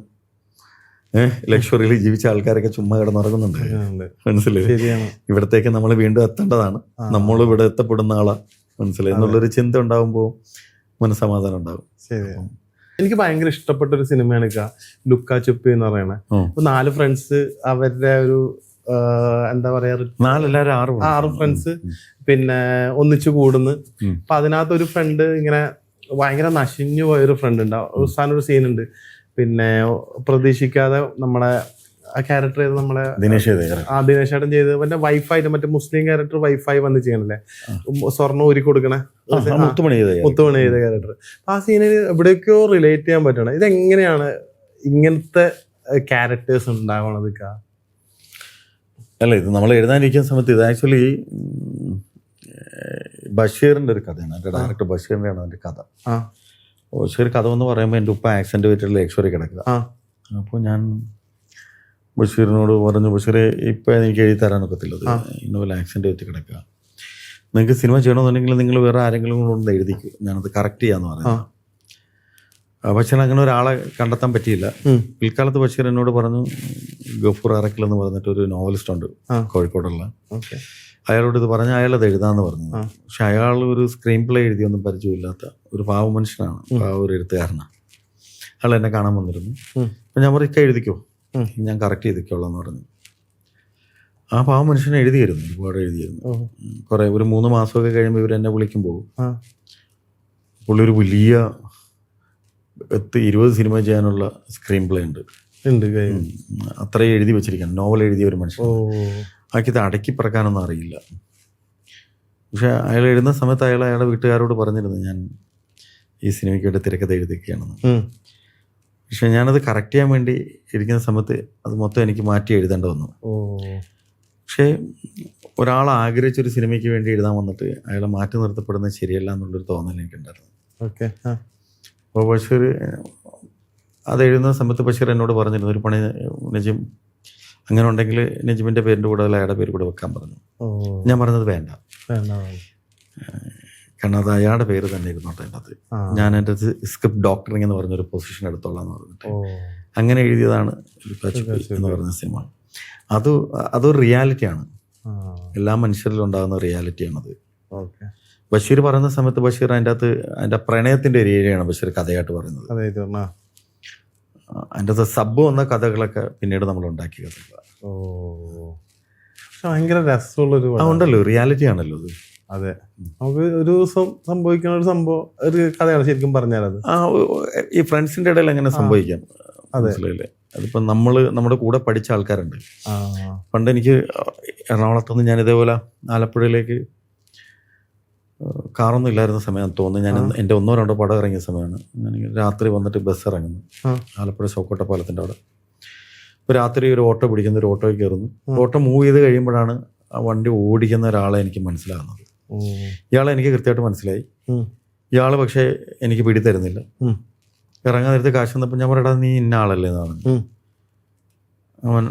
ലക്ഷറിയിൽ ജീവിച്ച ആൾക്കാരൊക്കെ ചുമ്മാ കിടന്നുറങ്ങുന്നുണ്ട്. മനസ്സിലായി? ഇവിടത്തേക്ക് നമ്മൾ വീണ്ടും എത്തേണ്ടതാണ്, നമ്മൾ ഇവിടെ എത്തപ്പെടുന്ന ആളാ, മനസ്സിലായി എന്നുള്ളൊരു ചിന്ത ഉണ്ടാകുമ്പോൾ മനസ്സമാധാനം ഉണ്ടാകും. എനിക്ക് ഭയങ്കര ഇഷ്ടപ്പെട്ട ഒരു സിനിമയാണ് ലുക്ക ചുപ്പി എന്ന് പറയുന്നത്. 4 ഫ്രണ്ട്സ്, അവരുടെ ഒരു എന്താ പറയാ, 6 ഫ്രണ്ട്സ് പിന്നെ ഒന്നിച്ചു കൂടുന്നു. അപ്പൊ അതിനകത്ത് ഒരു ഫ്രണ്ട് ഇങ്ങനെ ഭയങ്കര നശിഞ്ഞു പോയൊരു ഫ്രണ്ട് ഉണ്ടാവും. അവസാനം ഒരു സീനുണ്ട്, പിന്നെ പ്രതീക്ഷിക്കാതെ നമ്മുടെ ആ ക്യാരക്ടർ ചെയ്ത് നമ്മളെ ദിനേശ് ഏട്ടൻ ചെയ്ത് മറ്റേ വൈഫായിട്ട്, മറ്റേ മുസ്ലിം ക്യാരക്ടർ വൈഫായി വന്ന് ചെയ്യണല്ലേ, സ്വർണ്ണം ഊരി കൊടുക്കണേ, മുത്തുമണി ചെയ്ത ക്യാരക്ടർ. ആ സീനിന് എവിടെയൊക്കെയോ റിലേറ്റ് ചെയ്യാൻ പറ്റണം. ഇതെങ്ങനെയാണ് ഇങ്ങനത്തെ ക്യാരക്ടേഴ്സ് ഉണ്ടാവണത്? അല്ല, ഇത് നമ്മൾ എഴുതാനിരിക്കുന്ന സമയത്ത് ഇത് ആക്ച്വലി ബഷീറിൻ്റെ ഒരു കഥയാണ്. എൻ്റെ ഡയറക്ടർ ബഷീറിൻ്റെ ആണ് എൻ്റെ കഥ. ബഷീർ കഥ എന്ന് പറയുമ്പോൾ എൻ്റെ ഉപ്പ ആക്സിഡൻറ്റ് പറ്റിയുള്ള ലേക്ഷറി കിടക്കുക. അപ്പോൾ ഞാൻ ബഷീറിനോട് പറഞ്ഞു, ബഷീറെ ഇപ്പം എനിക്ക് എഴുതി തരാനൊക്കത്തില്ലത്, ഇന്നപോലെ ആക്സിഡൻറ്റ് പറ്റി കിടക്കുക, നിങ്ങൾക്ക് സിനിമ ചെയ്യണമെന്നുണ്ടെങ്കിൽ നിങ്ങൾ വേറെ ആരെങ്കിലും കൊണ്ട് എഴുതിക്കും, ഞാനത് കറക്റ്റ് ചെയ്യാമെന്ന് പറഞ്ഞു. ബഷീർ അങ്ങനെ ഒരാളെ കണ്ടെത്താൻ പറ്റിയില്ല. പിൽക്കാലത്ത് ബഷീർ എന്നോട് പറഞ്ഞു, ഗഫൂർ അറക്കൽ എന്ന് പറഞ്ഞിട്ട് ഒരു നോവലിസ്റ്റ് ഉണ്ട് കോഴിക്കോടുള്ള, അയാളോട് ഇത് പറഞ്ഞ് അയാളത് എഴുതാമെന്ന് പറഞ്ഞു. പക്ഷെ അയാൾ ഒരു സ്ക്രീൻ പ്ലേ എഴുതിയൊന്നും പരിചയമില്ലാത്ത ഒരു പാവ മനുഷ്യനാണ്, പാവ ഒരു എഴുത്തുകാരനാണ്. അയാൾ എന്നെ കാണാൻ വന്നിരുന്നു. അപ്പം ഞാൻ പറഞ്ഞു, എഴുതിക്കോ, ഞാൻ കറക്റ്റ് ചെയ്തിക്കോളാം എന്ന് പറഞ്ഞു. ആ പാവ മനുഷ്യനെ എഴുതിയിരുന്നു, ഒരുപാട് എഴുതിയിരുന്നു. കുറെ ഒരു 3 മാസമൊക്കെ കഴിയുമ്പോൾ ഇവർ എന്നെ വിളിക്കുമ്പോൾ പുള്ളി ഒരു വലിയ 20 സിനിമ ചെയ്യാനുള്ള സ്ക്രീൻ പ്ലേ ഉണ്ട്, അത്രയും എഴുതി വെച്ചിരിക്കണം. നോവൽ എഴുതിയ ഒരു മനുഷ്യൻ. ആക്കിയത് അടക്കി പറക്കാനൊന്നും അറിയില്ല. പക്ഷെ അയാൾ എഴുതുന്ന സമയത്ത് അയാളുടെ വീട്ടുകാരോട് പറഞ്ഞിരുന്നു, ഞാൻ ഈ സിനിമയ്ക്ക് വേണ്ടി തിരക്കഥ എഴുതിയൊക്കെയാണെന്ന്. പക്ഷെ ഞാനത് കറക്റ്റ് ചെയ്യാൻ വേണ്ടി ഇരിക്കുന്ന സമയത്ത് അത് മൊത്തം എനിക്ക് മാറ്റി എഴുതേണ്ട വന്നു. പക്ഷേ ഒരാൾ ആഗ്രഹിച്ചൊരു സിനിമയ്ക്ക് വേണ്ടി എഴുതാൻ വന്നിട്ട് അയാളെ മാറ്റി നിർത്തപ്പെടുന്നത് ശരിയല്ല എന്നുള്ളൊരു തോന്നൽ എനിക്കുണ്ടായിരുന്നു. അപ്പോൾ ബഷീർ അത് എഴുതുന്ന സമയത്ത് ബഷീർ എന്നോട് പറഞ്ഞിരുന്നു, ഒരു പണി നജീം, അങ്ങനെ ഉണ്ടെങ്കിൽ നജീമിൻ്റെ പേരിൻ്റെ കൂടെ അയാളുടെ പേര് കൂടെ വെക്കാൻ പറഞ്ഞു. ഞാൻ പറഞ്ഞത് വേണ്ട, കാരണം അത് അയാളുടെ പേര് തന്നെ ഇരുന്നോട്ടെ അതിനകത്ത്. ഞാൻ എൻ്റെ സ്ക്രിപ്റ്റ് ഡോക്ടറിങ് എന്ന് പറഞ്ഞൊരു പൊസിഷൻ എടുത്തോളാം എന്ന് പറഞ്ഞിട്ട് അങ്ങനെ എഴുതിയതാണ് എന്ന് പറഞ്ഞ സിനിമ. അതൊരു റിയാലിറ്റിയാണ്, എല്ലാ മനുഷ്യരിലും ഉണ്ടാകുന്ന റിയാലിറ്റിയാണത്. ബഷീർ പറയുന്ന സമയത്ത് ബഷീർ അതിൻ്റെ പ്രണയത്തിൻ്റെ ഒരു ഏരിയയാണ് ബഷീർ കഥയായിട്ട് പറയുന്നത്. അതിൻ്റെ അകത്ത് സബ് വന്ന കഥകളൊക്കെ പിന്നീട് നമ്മൾ ഉണ്ടാക്കിയ കഥകളാണ്. ഭയങ്കര രസമുള്ളൊരു ഉണ്ടല്ലോ, റിയാലിറ്റി ആണല്ലോ അത്. അതെ, നമുക്ക് ഒരു ദിവസം സംഭവിക്കുന്ന ഒരു സംഭവം, ഒരു കഥയാണ് ശരിക്കും പറഞ്ഞാൽ. അത് ഈ ഫ്രണ്ട്സിന്റെ ഇടയിൽ അങ്ങനെ സംഭവിക്കാം, മനസ്സിലായില്ലേ? അതിപ്പോ നമ്മുടെ കൂടെ പഠിച്ച ആൾക്കാരുണ്ട്. പണ്ട് എനിക്ക് എറണാകുളത്തുനിന്ന് ഞാൻ ഇതേപോലെ ആലപ്പുഴയിലേക്ക് കാറൊന്നും ഇല്ലായിരുന്ന സമയം തോന്നുന്നു, ഞാൻ എൻ്റെ 1 or 2 പടം ഇറങ്ങിയ സമയമാണ്. ഞാൻ രാത്രി വന്നിട്ട് ബസ് ഇറങ്ങുന്നു ആലപ്പുഴ ചോക്കോട്ട പാലത്തിൻ്റെ അവിടെ. ഇപ്പോൾ രാത്രി ഒരു ഓട്ടോ പിടിക്കുന്ന, ഒരു ഓട്ടോയിൽ കയറുന്നു. ഓട്ടോ മൂവ് ചെയ്ത് കഴിയുമ്പോഴാണ് ആ വണ്ടി ഓടിക്കുന്ന ഒരാളെ എനിക്ക് മനസ്സിലാകുന്നത്. ഇയാളെ എനിക്ക് കൃത്യമായിട്ട് മനസ്സിലായി. ഇയാൾ പക്ഷേ എനിക്ക് പിടിത്തരുന്നില്ല. ഇറങ്ങാൻ നേരത്തെ കാശ് വന്നപ്പോൾ ഞാൻ പറയടാ, നീ ഇന്ന ആളല്ലേ എന്നാണ്. അവൻ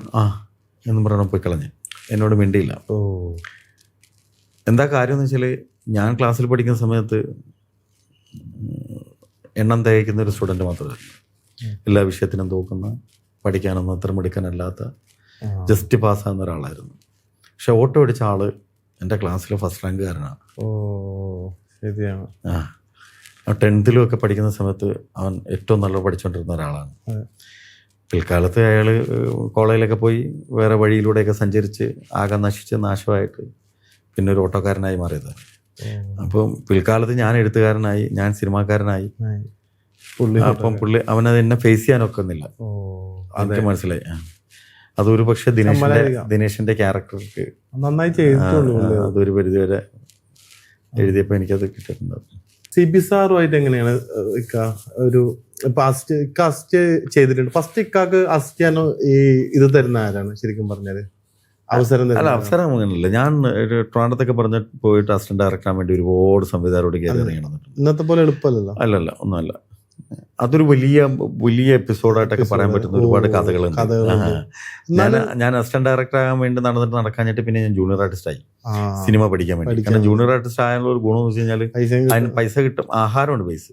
എന്നും പറയണം പോയി കളഞ്ഞ്, എന്നോട് മിണ്ടിയില്ല. എന്താ കാര്യം എന്ന് വെച്ചാൽ, ഞാൻ ക്ലാസ്സിൽ പഠിക്കുന്ന സമയത്ത് എണ്ണം തികയ്ക്കുന്ന ഒരു സ്റ്റുഡൻറ്റ് മാത്രമായിരുന്നു. എല്ലാ വിഷയത്തിനും തോക്കുന്ന, പഠിക്കാനൊന്നും അത്ര മിടുക്കാനല്ലാത്ത, ജസ്റ്റ് പാസ്സാകുന്ന ഒരാളായിരുന്നു. പക്ഷെ ഓട്ടോ അടിച്ച ആള് എൻ്റെ ക്ലാസ്സിലെ ഫസ്റ്റ് റാങ്കുകാരനാണ്. ശരിയാണ്. 10th ഒക്കെ പഠിക്കുന്ന സമയത്ത് അവൻ ഏറ്റവും നല്ല പഠിച്ചുകൊണ്ടിരുന്ന ഒരാളാണ്. പിൽക്കാലത്ത് അയാൾ കോളേജിലൊക്കെ പോയി വേറെ വഴിയിലൂടെയൊക്കെ സഞ്ചരിച്ച് ആകെ നാശമായിട്ട് പിന്നെ ഒരു ഓട്ടോക്കാരനായി മാറിയതാണ്. അപ്പം പിൽക്കാലത്ത് ഞാൻ എഴുത്തുകാരനായി, ഞാൻ സിനിമാക്കാരനായി. അപ്പം അവനത് എന്നെ ഫേസ് ചെയ്യാനൊക്കുന്നില്ല, എനിക്ക് മനസ്സിലായി. അതൊരു പക്ഷെ ദിനേശിന്റെ ക്യാരക്ടർക്ക് നന്നായി ചെയ്തിട്ടുള്ളൂ. അതൊരു പരിധിവരെ എഴുതിയപ്പോൾ എനിക്കത് കിട്ടിയിട്ടുണ്ട്. CP സാറുമായിട്ട് എങ്ങനെയാണ് ഒരു അസിസ്റ്റ് ചെയ്തിട്ടുണ്ട്? ഫസ്റ്റ് ഇക്കാക്ക് അസിസ്റ്റ് ചെയ്യാനോ ഈ ഇത് തരുന്ന ആരാണ് ശരിക്കും പറഞ്ഞാല്? അവസരം അങ്ങനെയല്ല. ഞാൻ ട്രിവാൻഡ്രത്തൊക്കെ പോയിട്ട് അസിസ്റ്റന്റ് ഡയറക്ടറാൻ വേണ്ടി ഒരുപാട് സംവിധായകരോട് കയറി ഇറങ്ങണം. ഇന്നത്തെ പോലെ എളുപ്പമല്ലല്ലോ. അല്ലല്ല, ഒന്നുമല്ല. അതൊരു വലിയ എപ്പിസോഡായിട്ടൊക്കെ പറയാൻ പറ്റുന്ന ഒരുപാട് കഥകളുണ്ട്. ഞാൻ അസിസ്റ്റന്റ് ഡയറക്ടർ ആകാൻ വേണ്ടി നടക്കാഞ്ഞിട്ട് പിന്നെ ഞാൻ ജൂനിയർ ആർട്ടിസ്റ്റ് ആയി സിനിമ പഠിക്കാൻ വേണ്ടി. കാരണം ജൂനിയർ ആർട്ടിസ്റ്റ് ആയുള്ള ഒരു ഗുണം എന്ന് വെച്ച് കഴിഞ്ഞാൽ അതിന് പൈസ കിട്ടും, ആഹാരമുണ്ട്.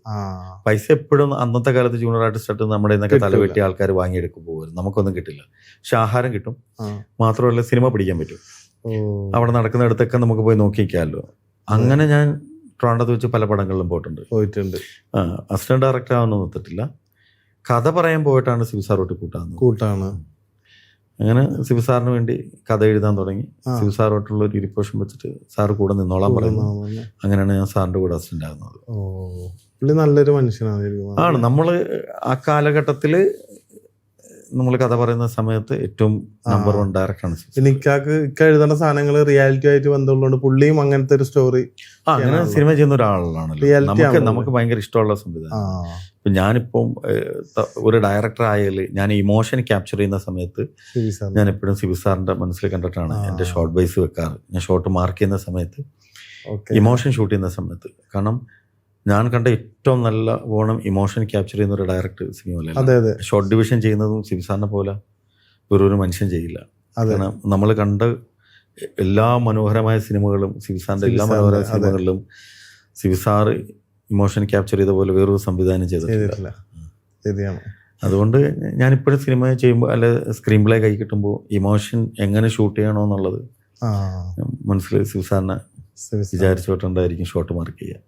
പൈസ എപ്പോഴും അന്നത്തെ കാലത്ത് ജൂനിയർ ആർട്ടിസ്റ്റ് ആയിട്ട് നമ്മുടെ ഇന്നൊക്കെ തലവെട്ടി ആൾക്കാർ വാങ്ങിയെടുക്കും പോകുമായിരുന്നു. നമുക്കൊന്നും കിട്ടില്ല, പക്ഷെ ആഹാരം കിട്ടും. മാത്രമല്ല സിനിമ പഠിക്കാൻ പറ്റും. അവിടെ നടക്കുന്നിടത്തൊക്കെ നമുക്ക് പോയി നോക്കി നിൽക്കാമല്ലോ. അങ്ങനെ ഞാൻ ട്രിവാൻഡ്രത്ത് വെച്ച് പല പടങ്ങളിലും പോയിട്ടുണ്ട്. അസിസ്റ്റന്റ് ഡയറക്ടർ ആവാനൊന്നും നിർത്തിട്ടില്ല. കഥ പറയാൻ പോയിട്ടാണ് സിബി സാറോട്ട് കൂട്ടാണ്. അങ്ങനെ സിബി സാറിന് വേണ്ടി കഥ എഴുതാൻ തുടങ്ങി. സിബി സാറോട്ടുള്ള ഒരു ഇരിപ്പോഷൻ വെച്ചിട്ട് സാറ് കൂടെ നിന്നോളാൻ പറയുന്നു. അങ്ങനെയാണ് ഞാൻ സാറിന്റെ കൂടെ അസിസ്റ്റന്റ് ആകുന്നത്. നല്ലൊരു മനുഷ്യനാണ്. നമ്മള് ആ കാലഘട്ടത്തില് നമ്മൾ കഥ പറയുന്ന സമയത്ത് ഏറ്റവും നമ്പർ 1 ഡയറക്ടറാണ്. എനിക്ക് എഴുതേണ്ട സാധനങ്ങൾ റിയാലിറ്റി ആയിട്ട് ബന്ധമുള്ളതുകൊണ്ട് പുള്ളിയും അങ്ങനത്തെ ഒരു സ്റ്റോറി അങ്ങനെ സിനിമ ചെയ്യുന്ന ഒരാളാണല്ലോ. നമുക്ക് ഭയങ്കര ഇഷ്ടമുള്ള സംവിധാനം. ഇപ്പൊ ഞാനിപ്പം ഒരു ഡയറക്ടർ ആയാൽ ഞാൻ ഇമോഷൻ ക്യാപ്ചർ ചെയ്യുന്ന സമയത്ത് ഞാൻ എപ്പോഴും സിബി സാറിന്റെ മനസ്സിൽ കണ്ടിട്ടാണ് എൻ്റെ ഷോർട്ട് ബേസ് വെക്കാറ്. ഞാൻ ഷോർട്ട് മാർക്ക് ചെയ്യുന്ന സമയത്ത് ഇമോഷൻ ഷൂട്ട് ചെയ്യുന്ന സമയത്ത്. കാരണം ഞാൻ കണ്ട ഏറ്റവും നല്ല ഓണം ഇമോഷൻ ക്യാപ്ചർ ചെയ്യുന്ന ഒരു ഡയറക്ടർ സിനിമയിലാണ്. ഷോർട്ട് ഡിവിഷൻ ചെയ്യുന്നതും സിബിസാറിനെ പോലെ വേറൊരു മനുഷ്യൻ ചെയ്യില്ല. കാരണം നമ്മൾ കണ്ട എല്ലാ മനോഹരമായ സിനിമകളും സിബിസാറിന്റെ എല്ലാ മനോഹരമായ സിനിമകളിലും സിബിസാർ ഇമോഷൻ ക്യാപ്ചർ ചെയ്ത പോലെ വേറൊരു സംവിധാനം ചെയ്തിട്ടില്ല. അതുകൊണ്ട് ഞാനിപ്പോഴും സിനിമ ചെയ്യുമ്പോൾ അല്ലെ സ്ക്രീൻ പ്ലേ കൈ കിട്ടുമ്പോൾ ഇമോഷൻ എങ്ങനെ ഷൂട്ട് ചെയ്യണോ എന്നുള്ളത് മനസ്സിൽ സിബിസാറിനെ വിചാരിച്ചോട്ടുണ്ടായിരിക്കും ഷോട്ട് മാർക്ക് ചെയ്യുക.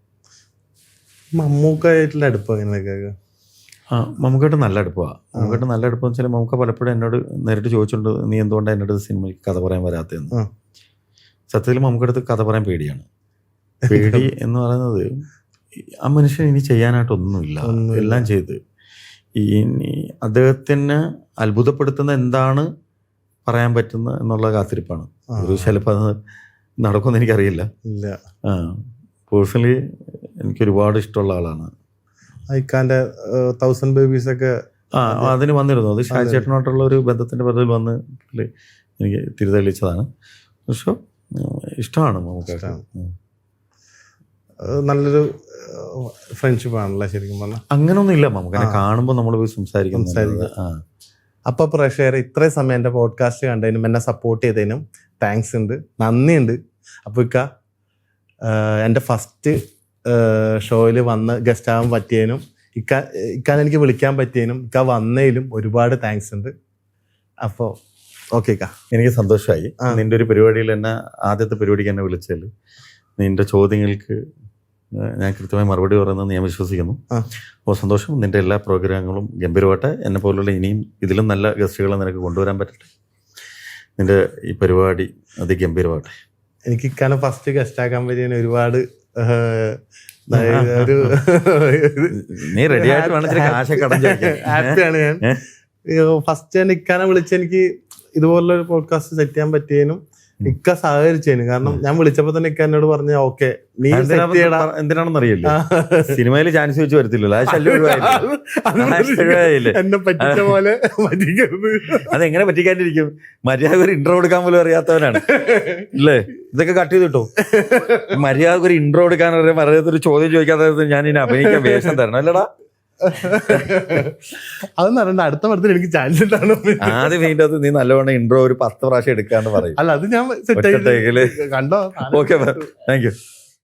മമ്മൂക്കായിട്ടുള്ള അടുപ്പം എങ്ങനെയൊക്കെ? മമ്മൂക്കായിട്ട് നല്ല അടുപ്പമാണ്. മമ്മൂക്കായിട്ട് നല്ല അടുപ്പം വെച്ചാൽ മമ്മൂക്ക പലപ്പോഴും എന്നോട് നേരിട്ട് ചോദിച്ചിട്ടുണ്ട്, നീ എന്തുകൊണ്ടാണ് എന്നോട് സിനിമയ്ക്ക് കഥ പറയാൻ വരാത്തതെന്ന്. സത്യത്തിൽ മമ്മൂക്കടുത്ത് കഥ പറയാൻ പേടിയാണ്. പേടി എന്ന് പറയുന്നത് ആ മനുഷ്യൻ ഇനി ചെയ്യാനായിട്ടൊന്നുമില്ല, എല്ലാം ചെയ്ത് ഇനി അദ്ദേഹത്തിന് അത്ഭുതപ്പെടുത്തുന്ന എന്താണ് പറയാൻ പറ്റുന്നത് എന്നുള്ള കാത്തിരിപ്പാണ്. ഒരു ചിലപ്പോൾ അത് നടക്കുമെന്ന് എനിക്കറിയില്ല. പേഴ്സണലി എനിക്ക് ഒരുപാട് ഇഷ്ടമുള്ള ആളാണ്. ഐക്കാന്റെ 1000 Babies ഒക്കെ അതിന് വന്നിരുന്നു. അത് ഷാജി ചേട്ടനോട്ടുള്ള ഒരു ബന്ധത്തിന്റെ പേരിൽ വന്ന് എനിക്ക് തിരിതെളിച്ചതാണ്. പക്ഷെ ഇഷ്ടമാണ് നമുക്ക്. നല്ലൊരു ഫ്രണ്ട്ഷിപ്പ് ആണല്ലോ ശരിക്കും പറഞ്ഞാൽ. അങ്ങനൊന്നും ഇല്ല, നമുക്ക് കാണുമ്പോൾ നമ്മൾ പോയി സംസാരിക്കുന്നത്. അപ്പൊ പ്രേക്ഷകരെ ഇത്രയും സമയം എൻ്റെ പോഡ്കാസ്റ്റ് കണ്ടതിനും എന്നെ സപ്പോർട്ട് ചെയ്തതിനും താങ്ക്സ് ഉണ്ട്, നന്ദിയുണ്ട്. അപ്പോൾ എൻ്റെ ഫസ്റ്റ് ഷോയിൽ വന്ന് ഗസ്റ്റ് ആകാൻ പറ്റിയതിനും ഇക്കാൻ എനിക്ക് വിളിക്കാൻ പറ്റിയതിനും വന്നതിലും ഒരുപാട് താങ്ക്സ് ഉണ്ട്. അപ്പോൾ ഓക്കെ എനിക്ക് സന്തോഷമായി നിന്റെ ഒരു പരിപാടിയിൽ എന്നെ ആദ്യത്തെ പരിപാടിക്ക് എന്നെ വിളിച്ചതിൽ. നിന്റെ ചോദ്യങ്ങൾക്ക് ഞാൻ കൃത്യമായി മറുപടി പറയുന്നത് ഞാൻ വിശ്വസിക്കുന്നു. അപ്പോൾ സന്തോഷം. നിന്റെ എല്ലാ പ്രോഗ്രാമുകളും ഗംഭീരമായിട്ട്, എന്നെ പോലുള്ള ഇനിയും ഇതിലും നല്ല ഗസ്റ്റുകളെ നിനക്ക് കൊണ്ടുവരാൻ പറ്റട്ടെ. നിന്റെ ഈ പരിപാടി അതിഗംഭീരമാകട്ടെ. എനിക്ക് ഇക്കാലം ഫസ്റ്റ് ഗസ്റ്റ് ആക്കാൻ പറ്റിയ ഒരുപാട് നീ റെഡി ആയിട്ട് ഹാപ്പിയാണ് ഞാൻ. ഫസ്റ്റ് തന്നെ ഇക്കാനെ വിളിച്ച് എനിക്ക് ഇതുപോലുള്ള ഒരു പോഡ്കാസ്റ്റ് സെറ്റ് ചെയ്യാൻ പറ്റിയതിനും ഇക്ക സഹകരിച്ചതിന്. കാരണം ഞാൻ വിളിച്ചപ്പോ തന്നെ ഇക്ക എന്നോട് പറഞ്ഞ ഓക്കെ നീ എന്തിനാണെന്ന് അറിയില്ല, സിനിമയിൽ ചാൻസ് വെച്ച് വരത്തില്ലല്ലോ. എന്നെ പറ്റിച്ച പോലെ അതെങ്ങനെ പറ്റിക്കാണ്ടിരിക്കും? മര്യാദ ഒരു ഇൻട്രോ കൊടുക്കാൻ പോലും അറിയാത്തവനാണ് അല്ലേ? ഇതൊക്കെ കട്ട് ചെയ്ത് കിട്ടോ? മര്യാദ ഒരു ഇൻട്രോ കൊടുക്കാൻ അറിയാത്തൊരു ചോദ്യം ചോദിക്കാത്ത ഞാൻ ഇനി അഭിനയിക്കാൻ വേഷം തരണം അല്ലടാ? അതെന്ന് പറയണ്ട, അടുത്ത പടത്തിൽ എനിക്ക് ചാൻസ് ഉണ്ടാണ്. ആദ്യം വീണ്ടും നീ നല്ലവണ്ണം ഇൻട്രോ ഒരു 10 പ്രാവശ്യം എടുക്കാന്ന് പറയും. അല്ല അത് ഞാൻ കണ്ടോ. Okay, thank you.